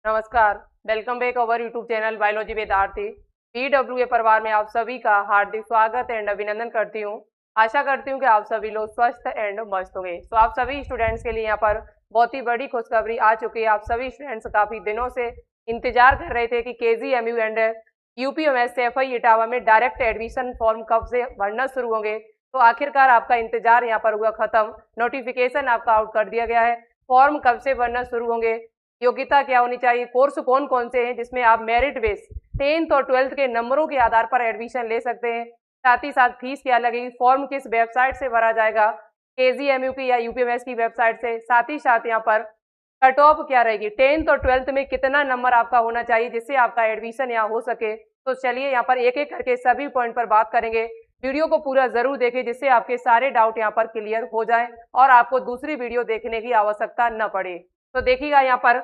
नमस्कार। Welcome back our YouTube channel biology विद्यार्थी। पीडब्ल्यूए परिवार में आप सभी का हार्दिक स्वागत एंड अभिनंदन करती हूँ। आशा करती हूँ कि आप सभी लोग स्वस्थ एंड मस्त होंगे। तो आप सभी स्टूडेंट्स के लिए यहाँ पर बहुत ही बड़ी खुशखबरी आ चुकी है। आप सभी स्टूडेंट्स काफी दिनों से इंतजार कर रहे थे कि केजीएमयू एंड यूपीएमएस CFI इटावा में डायरेक्ट एडमिशन फॉर्म कब से भरना शुरू होंगे। तो आखिरकार आपका इंतजार यहाँ पर हुआ खत्म। नोटिफिकेशन आपका आउट कर दिया गया है। फॉर्म कब से भरना शुरू होंगे, योग्यता क्या होनी चाहिए, कोर्स कौन कौन से हैं जिसमें आप मेरिट बेस 10th और 12th के नंबरों के आधार पर एडमिशन ले सकते हैं, साथ ही साथ फीस क्या लगेगी, फॉर्म किस वेबसाइट से भरा जाएगा, केजीएमयू की या यूपीएमएस की वेबसाइट से, साथ ही साथ यहाँ पर कट ऑफ क्या रहेगी, 10th और 12th में कितना नंबर आपका होना चाहिए जिससे आपका एडमिशन यहाँ हो सके। तो चलिए यहाँ पर एक एक करके सभी पॉइंट पर बात करेंगे। वीडियो को पूरा जरूर देखें जिससे आपके सारे डाउट यहाँ पर क्लियर हो जाए और आपको दूसरी वीडियो देखने की आवश्यकता न पड़े। तो देखिएगा यहाँ पर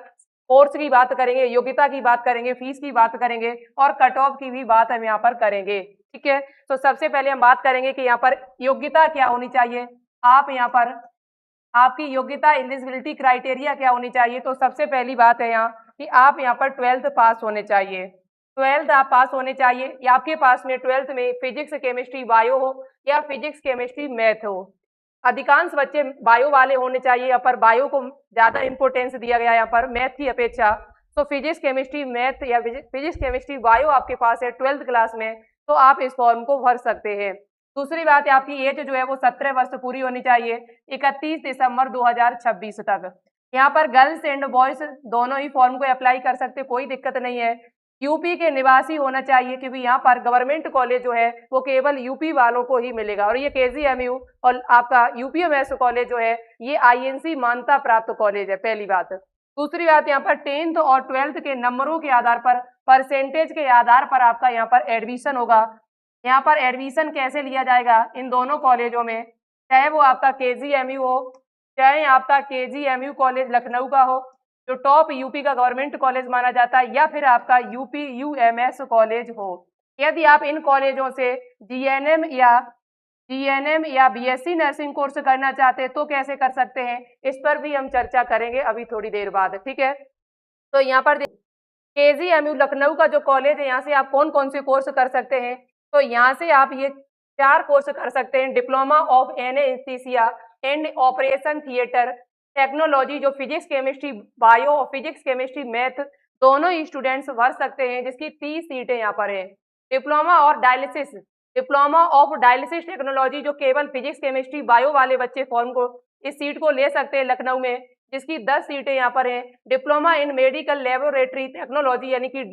कोर्स की बात करेंगे, योग्यता की बात करेंगे, फीस की बात करेंगे और कट ऑफ की भी बात हम यहाँ पर करेंगे। ठीक है, तो सबसे पहले हम बात करेंगे कि यहाँ पर योग्यता क्या होनी चाहिए। आप यहाँ पर आपकी योग्यता एलिजिबिलिटी क्राइटेरिया क्या होनी चाहिए। तो सबसे पहली बात है यहाँ कि आप यहाँ पर 12th पास होने चाहिए। 12th आप पास होने चाहिए या आपके पास में 12th में फिजिक्स केमिस्ट्री बायो हो या फिजिक्स केमिस्ट्री मैथ हो। अधिकांश बच्चे बायो वाले होने चाहिए, यहाँ पर बायो को ज्यादा इंपोर्टेंस दिया गया है यहाँ पर मैथ की अपेक्षा। तो फिजिक्स केमिस्ट्री मैथ या फिजिक्स केमिस्ट्री बायो आपके पास है 12th क्लास में, तो आप इस फॉर्म को भर सकते हैं। दूसरी बात है आपकी एज जो है वो 17 वर्ष पूरी होनी चाहिए 31 दिसंबर 2026 तक। यहाँ पर गर्ल्स एंड बॉयज दोनों ही फॉर्म को अप्लाई कर सकते, कोई दिक्कत नहीं है। यूपी के निवासी होना चाहिए क्योंकि यहाँ पर गवर्नमेंट कॉलेज जो है वो केवल यूपी वालों को ही मिलेगा और ये केजीएमयू और आपका यूपीएमएस कॉलेज जो है ये आईएनसी मान्यता प्राप्त कॉलेज है, पहली बात। दूसरी बात यहाँ पर 10th और 12th के नंबरों के आधार पर, परसेंटेज के आधार पर आपका यहाँ पर एडमिशन होगा। यहाँ पर एडमिशन कैसे लिया जाएगा इन दोनों कॉलेजों में, चाहे वो आपका केजीएमयू हो, चाहे आपका केजीएमयू कॉलेज लखनऊ का हो जो टॉप यूपी का गवर्नमेंट कॉलेज माना जाता है, या फिर आपका यूपी यूएमएस कॉलेज हो। यदि आप इन कॉलेजों से जीएनएम या बीएससी नर्सिंग कोर्स करना चाहते हैं तो कैसे कर सकते हैं, इस पर भी हम चर्चा करेंगे अभी थोड़ी देर बाद। ठीक है, तो यहाँ पर केजीएमयू लखनऊ का जो कॉलेज है यहाँ से आप कौन कौन से कोर्स कर सकते हैं। तो यहाँ से आप ये 4 कोर्स कर सकते हैं। Diploma of anaesthesia and operation theatre technology जो फिजिक्स केमिस्ट्री बायो और फिजिक्स केमिस्ट्री मैथ दोनों ही स्टूडेंट्स भर सकते हैं, जिसकी 30 सीटें यहाँ पर हैं। डिप्लोमा ऑफ डायलिसिस टेक्नोलॉजी जो केवल फिजिक्स केमिस्ट्री बायो वाले बच्चे फॉर्म को इस सीट को ले सकते हैं लखनऊ में, जिसकी 10 सीटें यहाँ पर हैं। Diploma in medical laboratory technology यानी कि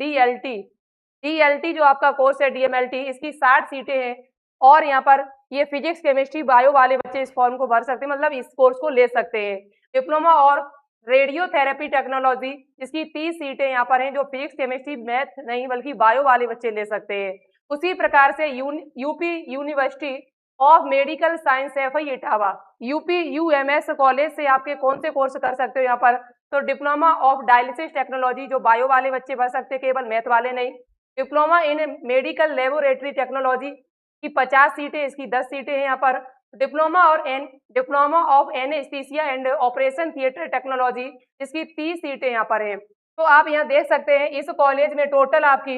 डीएलटी जो आपका कोर्स है डीएमएलटी, इसकी 60 सीटें हैं और यहाँ पर ये फिजिक्स केमिस्ट्री बायो वाले बच्चे इस फॉर्म को भर सकते हैं, मतलब इस कोर्स को ले सकते हैं। डिप्लोमा और रेडियोथेरेपी टेक्नोलॉजी जिसकी 30 सीटें यहाँ पर हैं, जो फिजिक्स केमिस्ट्री मैथ नहीं बल्कि बायो वाले बच्चे ले सकते हैं। उसी प्रकार से UP university of medical science CFI Etawah UP UMS college से आपके कौन से कोर्स कर सकते हो यहाँ पर। तो डिप्लोमा ऑफ डायलिसिस टेक्नोलॉजी जो बायो वाले बच्चे भर सकते हैं, केवल मैथ वाले नहीं। Diploma in medical laboratory technology की 50 सीटें, इसकी 10 सीटें हैं यहाँ पर। Diploma of anaesthesia and operation theatre technology इसकी 30 सीटें यहाँ पर हैं। तो आप यहाँ देख सकते हैं इस कॉलेज में टोटल आपकी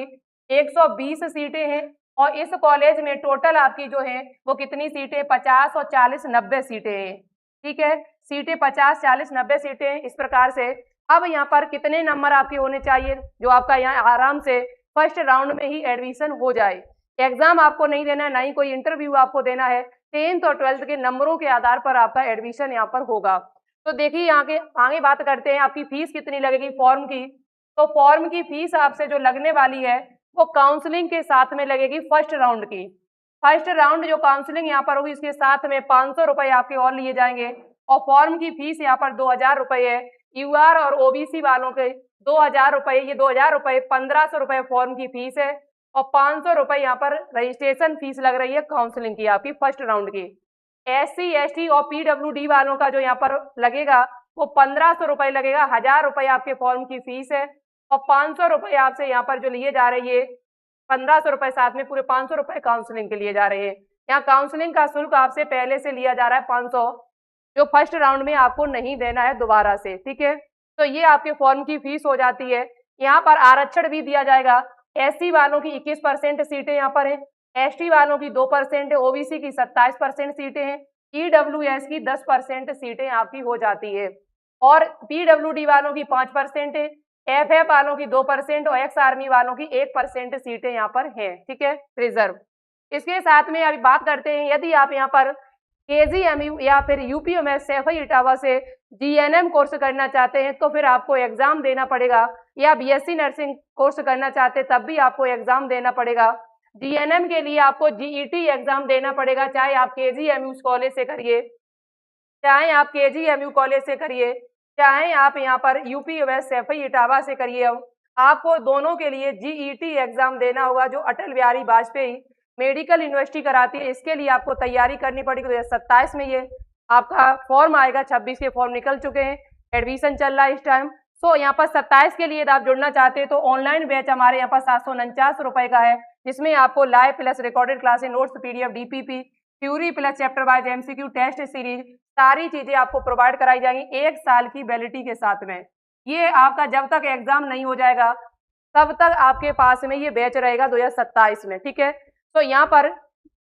120 सीटें हैं और इस कॉलेज में टोटल आपकी जो है वो कितनी सीटें 50 और 40 90 सीटें हैं। ठीक है, सीटें 50 40 90 सीटें हैं इस प्रकार से। अब यहाँ पर कितने नंबर आपके होने चाहिए जो आपका यहाँ आराम से फर्स्ट राउंड में ही एडमिशन हो जाए। एग्जाम आपको नहीं देना है, ना ही कोई इंटरव्यू आपको देना है। 10th और 12th के नंबरों के आधार पर आपका एडमिशन यहाँ पर होगा। तो देखिए आगे बात करते हैं आपकी फीस कितनी लगेगी फॉर्म की। तो फॉर्म की फीस आपसे जो लगने वाली है वो काउंसलिंग के साथ में लगेगी फर्स्ट राउंड की। फर्स्ट राउंड जो काउंसलिंग यहाँ पर होगी इसके साथ में 500 रुपए आपके और लिए जाएंगे और फॉर्म की फीस यहाँ पर 2000 रुपए है। यूआर और ओबीसी वालों के 2000 रुपए, ये 2000 रुपए 1500 रुपए फॉर्म की फीस है और 500 रुपए यहाँ पर रजिस्ट्रेशन फीस लग रही है काउंसलिंग की आपकी फर्स्ट राउंड की। SC ST और PWD वालों का जो यहाँ पर लगेगा वो 1500 रुपए लगेगा। 1000 रुपए आपके फॉर्म की फीस है और 500 रुपए आपसे यहाँ पर जो लिए जा रही है 1500 रुपए साथ में पूरे 500 रुपए काउंसलिंग के लिए जा रहे हैं। यहाँ काउंसलिंग का शुल्क आपसे पहले से लिया जा रहा है 500, जो फर्स्ट राउंड में आपको नहीं देना है दोबारा से। ठीक है, तो ये आपके फॉर्म की फीस हो जाती है। यहाँ पर आरक्षण भी दिया जाएगा। एससी वालों की 21% सीटें यहाँ पर हैं, एसटी वालों की 2% है, ओबीसी की 27% सीटें हैं, ईडब्ल्यूएस की 10% सीटें आपकी हो जाती है और पीडब्ल्यूडी वालों की 5% है, एफएफ वालों की 2% और एक्स आर्मी वालों की 1% सीटें यहाँ पर हैं, ठीक है, रिजर्व। इसके साथ में अभी बात करते हैं, यदि आप यहाँ पर केजीएमयू या फिर यूपीएमएस सैफई इटावा से जीएनएम कोर्स करना चाहते हैं तो फिर आपको एग्जाम देना पड़ेगा, या बीएससी नर्सिंग कोर्स करना चाहते हैं तब भी आपको एग्जाम देना पड़ेगा। जीएनएम के लिए आपको जीईटी एग्जाम देना पड़ेगा, चाहे आप केजीएमयू कॉलेज से करिए, चाहे आप केजीएमयू कॉलेज से करिए, चाहे आप यहाँ पर यूपीएमएस सैफई इटावा से करिए, आपको दोनों के लिए जीईटी एग्जाम देना होगा, जो अटल बिहारी वाजपेयी मेडिकल यूनिवर्सिटी कराती है। इसके लिए आपको तैयारी करनी पड़ेगी। 2027 में ये आपका फॉर्म आएगा, 26 के फॉर्म निकल चुके हैं, एडमिशन चल रहा है इस टाइम। सो यहाँ पर 27 के लिए आप जुड़ना चाहते हैं तो ऑनलाइन बैच हमारे यहाँ पर 749 रुपए का है, जिसमें आपको live plus recorded classes, notes, PDF, DPP, theory plus chapter wise MCQ, test series, सारी चीजें आपको प्रोवाइड कराई जाएंगी 1 साल की वैलिडिटी के साथ में। ये आपका जब तक एग्जाम नहीं हो जाएगा तब तक आपके पास में ये बैच रहेगा 2027 में, ठीक है। तो यहाँ पर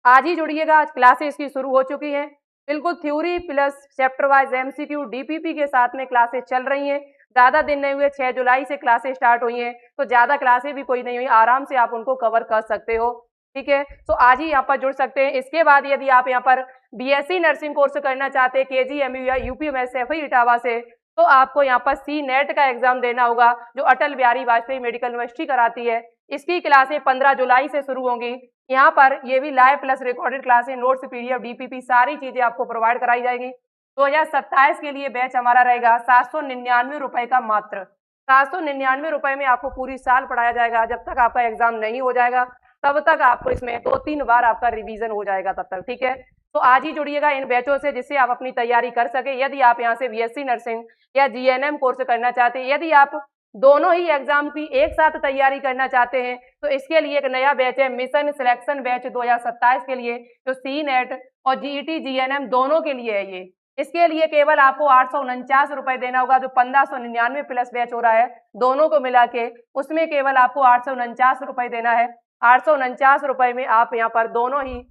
आज ही जुड़िएगा, क्लासेस की शुरू हो चुकी हैं, बिल्कुल theory plus chapter wise MCQ DPP के साथ में क्लासेस चल रही हैं। ज़्यादा दिन नहीं हुए, 6 जुलाई से क्लासेस स्टार्ट हुई हैं, तो ज़्यादा क्लासेस भी कोई नहीं हुई, आराम से आप उनको कवर कर सकते हो, ठीक है। तो आज ही यहाँ पर जुड़ सकते हैं। इसके बाद यदि आप यहाँ पर बीएससी नर्सिंग कोर्स करना चाहते हैं केजीएमयू या यूपीएमएस सैफई इटावा से, तो आपको यहाँ पर सी नेट का एग्जाम देना होगा, जो अटल बिहारी वाजपेयी मेडिकल यूनिवर्सिटी कराती है। इसकी क्लासें 15 जुलाई से शुरू होंगी। यहाँ पर ये भी लाइव प्लस रिकॉर्डेड क्लासें, नोट्स, पीडीएफ, डीपीपी, सारी चीजें आपको प्रोवाइड कराई जाएगी। 2027 के लिए बैच हमारा रहेगा 799 रुपए का मात्र। 799 रुपए में आपको पूरी साल पढ़ाया जाएगा। जब तक आपका एग्जाम नहीं हो जाएगा तब तक आपको इसमें 2-3 बार आपका रिवीजन हो जाएगा तब तक, ठीक है। तो आज ही जुड़िएगा इन बैचों से, जिससे आप अपनी तैयारी कर सके। यदि आप यहाँ से बीएससी नर्सिंग या जीएनएम कोर्स करना चाहते हैं, यदि आप दोनों ही एग्जाम की एक साथ तैयारी करना चाहते हैं, तो इसके लिए एक नया बैच है, मिशन सिलेक्शन बैच 2027 के लिए, जो सी नेट और जीईटी जीएनएम दोनों के लिए है। ये इसके लिए केवल आपको 849 रुपए देना होगा, जो 1599 प्लस बैच हो रहा है दोनों को मिला के, उसमें केवल आपको 849 रुपए देना है। 849 रुपए में आप यहाँ पर दोनों ही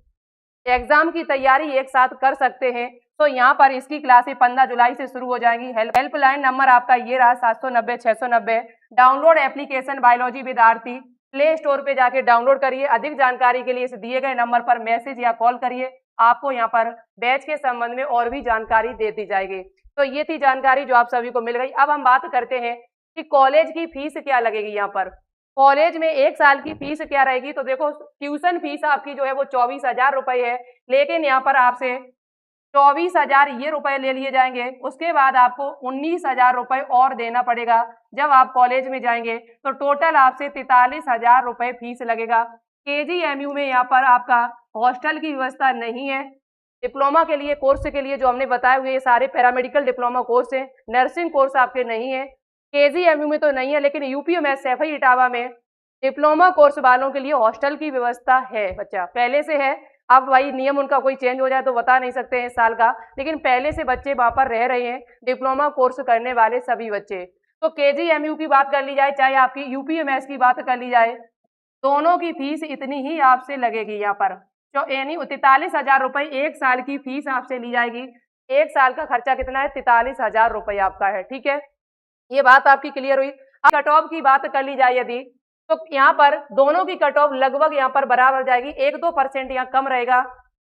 एग्जाम की तैयारी एक साथ कर सकते हैं। तो यहाँ पर इसकी क्लासें 15 जुलाई से शुरू हो जाएंगी। हेल्पलाइन नंबर आपका ये रहा 790-690। Download application biology with Aarti, play store पे जाके डाउनलोड करिए। अधिक जानकारी के लिए इस दिए गए नंबर पर मैसेज या कॉल करिए, आपको यहाँ पर बैच के संबंध में और भी जानकारी दे दी जाएगी। तो ये थी जानकारी जो आप सभी को मिल गई। अब हम बात करते हैं कि कॉलेज की फीस क्या लगेगी। यहाँ पर कॉलेज में 1 साल की फीस क्या रहेगी, तो देखो ट्यूशन फीस आपकी जो है वो 24,000 रुपए है, लेकिन यहाँ पर आपसे 24,000 ये रुपए ले लिए जाएंगे। उसके बाद आपको 19,000 रुपए और देना पड़ेगा जब आप कॉलेज में जाएंगे, तो टोटल आपसे 43,000 रुपए फीस लगेगा। केजीएमयू में यहाँ पर आपका हॉस्टल की व्यवस्था नहीं है। डिप्लोमा के लिए कोर्स के लिए जो हमने बताए हुए ये सारे पैरामेडिकल डिप्लोमा कोर्स हैं, नर्सिंग कोर्स आपके नहीं है। केजीएमयू में तो नहीं है, लेकिन यूपीएमएस सैफई इटावा में डिप्लोमा कोर्स वालों के लिए हॉस्टल की व्यवस्था है बच्चा, पहले से है। अब भाई नियम उनका कोई चेंज हो जाए तो बता नहीं सकते हैं इस साल का, लेकिन पहले से बच्चे वहाँ पर रह रहे हैं, डिप्लोमा कोर्स करने वाले सभी बच्चे। तो केजीएमयू की बात कर ली जाए, चाहे आपकी यूपीएमएस की बात कर ली जाए, दोनों की फीस इतनी ही आपसे लगेगी। यहाँ पर जो यानी 43,000 रुपए 1 साल की फीस आपसे ली जाएगी। 1 साल का खर्चा कितना है? 43,000 रुपए आपका है, ठीक है। ये बात आपकी क्लियर हुई। अब कट ऑफ की बात कर ली जाए यदि, तो यहाँ पर दोनों की कट ऑफ लगभग यहाँ पर बराबर जाएगी। 1-2% यहाँ कम रहेगा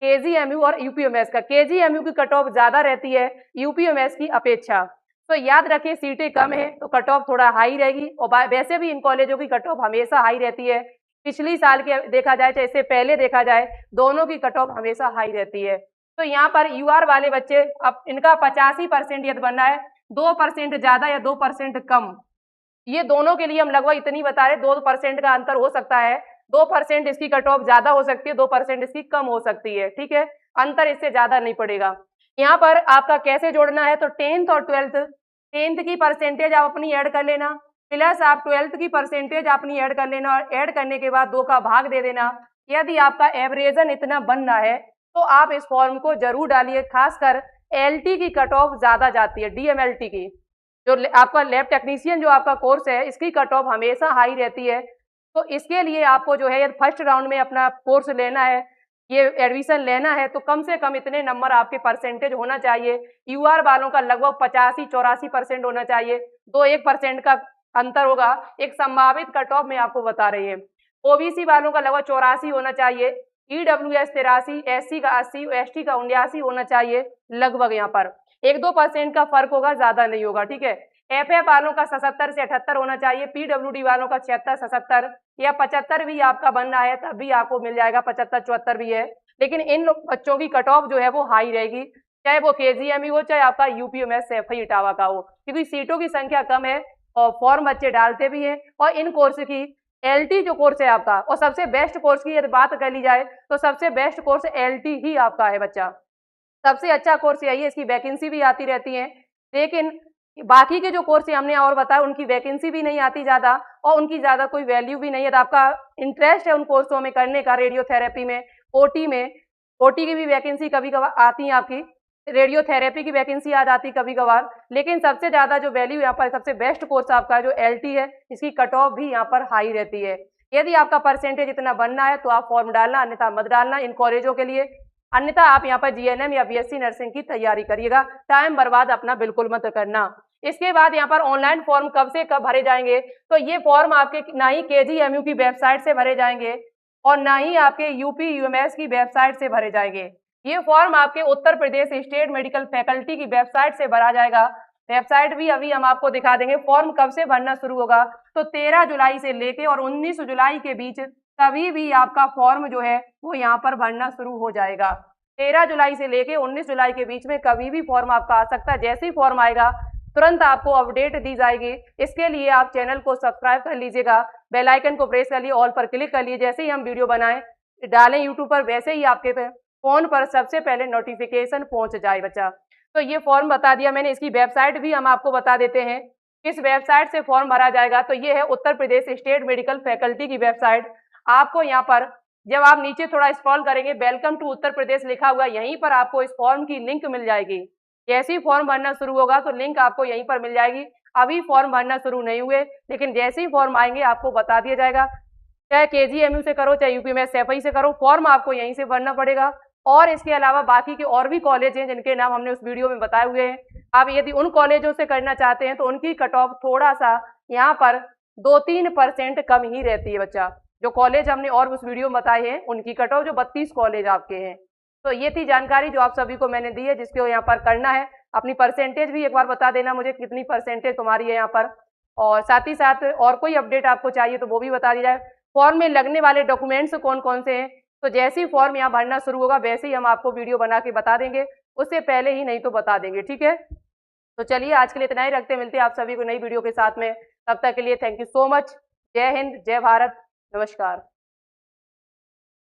केजीएमयू और यूपीएमएस का। केजीएमयू की कट ऑफ ज्यादा रहती है यूपीएमएस की अपेक्षा। तो याद रखिए सीटें कम है तो कट ऑफ थोड़ा हाई रहेगी, और वैसे भी इन कॉलेजों की कट ऑफ हमेशा हाई रहती है। पिछली साल के देखा जाए चाहे इससे पहले देखा जाए, दोनों की कट ऑफ हमेशा हाई रहती है। तो यहाँ पर यूआर वाले बच्चे, अब इनका 85% यदि बनना है, 2% ज्यादा या 2% कम, ये दोनों के लिए हम लगभग इतनी बता रहे, 2% का अंतर हो सकता है। 2% इसकी कट ऑफ ज्यादा हो सकती है, 2% इसकी कम हो सकती है, ठीक है। अंतर इससे ज्यादा नहीं पड़ेगा। यहाँ पर आपका कैसे जोड़ना है, तो 10th और 10th की परसेंटेज आप अपनी ऐड कर लेना, प्लस आप 12th की परसेंटेज अपनी ऐड कर लेना, और ऐड करने के बाद 2 का भाग दे देना। यदि आपका एवरेजन इतना बनना है तो आप इस फॉर्म को जरूर डालिए। खासकर एलटी की कट ऑफ ज्यादा जाती है, डीएमएलटी की। जो आपका लैब टेक्नीशियन जो आपका कोर्स है इसकी कट ऑफ हमेशा हाई रहती है। तो इसके लिए आपको जो है यदि फर्स्ट राउंड में अपना कोर्स लेना है, ये एडमिशन लेना है, तो कम से कम इतने नंबर आपके परसेंटेज होना चाहिए। यूआर वालों का लगभग 85-84% होना चाहिए। 2-1% का अंतर होगा। एक संभावित कट ऑफ में आपको बता रही है। ओबीसी वालों का लगभग 84 होना चाहिए, ईडब्ल्यूएस 83, एससी का 80, एसटी का 79 होना चाहिए लगभग। यहाँ पर 1-2% का फर्क होगा, ज्यादा नहीं होगा, ठीक है। एफएफ वालों का 77 से 78 होना चाहिए, पीडब्ल्यूडी वालों का 76-77 या 75 भी आपका बनना है तब भी आपको मिल जाएगा, 75-74 भी है। लेकिन इन बच्चों की कट ऑफ जो है वो हाई रहेगी, चाहे वो केजीएमयू हो चाहे आपका यूपीएमएस सैफई इटावा का हो, क्योंकि सीटों की संख्या कम है और फॉर्म बच्चे डालते भी हैं। और इन कोर्स की एलटी जो कोर्स है आपका, और सबसे बेस्ट कोर्स की यदि बात कर ली जाए तो सबसे बेस्ट कोर्स एलटी ही आपका है बच्चा। सबसे अच्छा कोर्स यही है, इसकी वैकेंसी भी आती रहती है। लेकिन बाकी के जो कोर्स हमने और बताया उनकी वैकेंसी भी नहीं आती ज़्यादा और उनकी ज़्यादा कोई वैल्यू भी नहीं है। तो आपका इंटरेस्ट है उन कोर्सों में करने का, रेडियोथेरेपी में, ओटी की भी वैकेंसी कभी कभार आती है आपकी, रेडियोथेरेपी की वैकेंसी आ जाती कभी कभार। लेकिन सबसे ज़्यादा जो वैल्यू यहाँ पर सबसे बेस्ट कोर्स आपका जो एलटी है, इसकी कट ऑफ भी यहाँ पर हाई रहती है। यदि आपका परसेंटेज इतना बनना है तो आप फॉर्म डालना, अन्यथा मत डालना इन कॉलेजों के लिए। अन्यथा आप यहाँ पर जीएनएम या बीएससी नर्सिंग की तैयारी करिएगा, टाइम बर्बाद अपना बिल्कुल मत करना। इसके बाद यहाँ पर ऑनलाइन फॉर्म कब से कब भरे जाएंगे, तो ये फॉर्म आपके ना ही केजीएमयू की वेबसाइट से भरे जाएंगे और ना ही आपके यूपी यूएमएस की वेबसाइट से भरे जाएंगे। ये फॉर्म आपके Uttar Pradesh state medical faculty की वेबसाइट से भरा जाएगा। वेबसाइट भी अभी हम आपको दिखा देंगे। फॉर्म कब से भरना शुरू होगा, तो 13 जुलाई से लेके और 19 जुलाई के बीच कभी भी आपका फॉर्म जो है वो यहाँ पर भरना शुरू हो जाएगा। 13 जुलाई से लेके 19 जुलाई के बीच में कभी भी फॉर्म आपका आ सकता है। जैसे ही फॉर्म आएगा तुरंत आपको अपडेट दी जाएगी। इसके लिए आप चैनल को सब्सक्राइब कर लीजिएगा, बेल आइकन को प्रेस कर लिए, ऑल पर क्लिक कर लिए। जैसे ही हम वीडियो बनाएं डालें यूट्यूब पर, वैसे ही आपके फोन पर सबसे पहले नोटिफिकेशन पहुंच जाए बच्चा। तो ये फॉर्म बता दिया मैंने, इसकी वेबसाइट भी हम आपको बता देते हैं किस वेबसाइट से फॉर्म भरा जाएगा। तो ये है Uttar Pradesh state medical faculty की वेबसाइट। आपको यहाँ पर जब आप नीचे थोड़ा स्क्रॉल करेंगे, वेलकम टू उत्तर प्रदेश लिखा हुआ, यहीं पर आपको इस फॉर्म की लिंक मिल जाएगी। जैसे ही फॉर्म भरना शुरू होगा तो लिंक आपको यहीं पर मिल जाएगी। अभी फॉर्म भरना शुरू नहीं हुए, लेकिन जैसे ही फॉर्म आएंगे आपको बता दिया जाएगा। चाहे केजीएमयू से करो चाहे यूपीएमएस सैफई से करो, फॉर्म आपको यहीं से भरना पड़ेगा। और इसके अलावा बाकी के और भी कॉलेज हैं जिनके नाम हमने उस वीडियो में बताए हुए हैं। आप यदि उन कॉलेजों से करना चाहते हैं तो उनकी कट ऑफ थोड़ा सा यहाँ पर 2-3% कम ही रहती है बच्चा। जो कॉलेज हमने और उस वीडियो में बताए हैं उनकी कट ऑफ जो 32 कॉलेज आपके हैं। तो ये थी जानकारी जो आप सभी को मैंने दी है, जिसको यहाँ पर करना है। अपनी परसेंटेज भी एक बार बता देना मुझे, कितनी परसेंटेज तुम्हारी है यहाँ पर, और साथ ही साथ और कोई अपडेट आपको चाहिए तो वो भी बता दिया जाए। फॉर्म में लगने वाले डॉक्यूमेंट्स कौन कौन से हैं, तो जैसे ही फॉर्म यहाँ भरना शुरू होगा वैसे ही हम आपको वीडियो बना के बता देंगे, उससे पहले ही नहीं तो बता देंगे, ठीक है। तो चलिए आज के लिए इतना ही रखते, मिलते हैं आप सभी को नई वीडियो के साथ में। तब तक के लिए थैंक यू सो मच। जय हिंद, जय भारत, नमस्कार।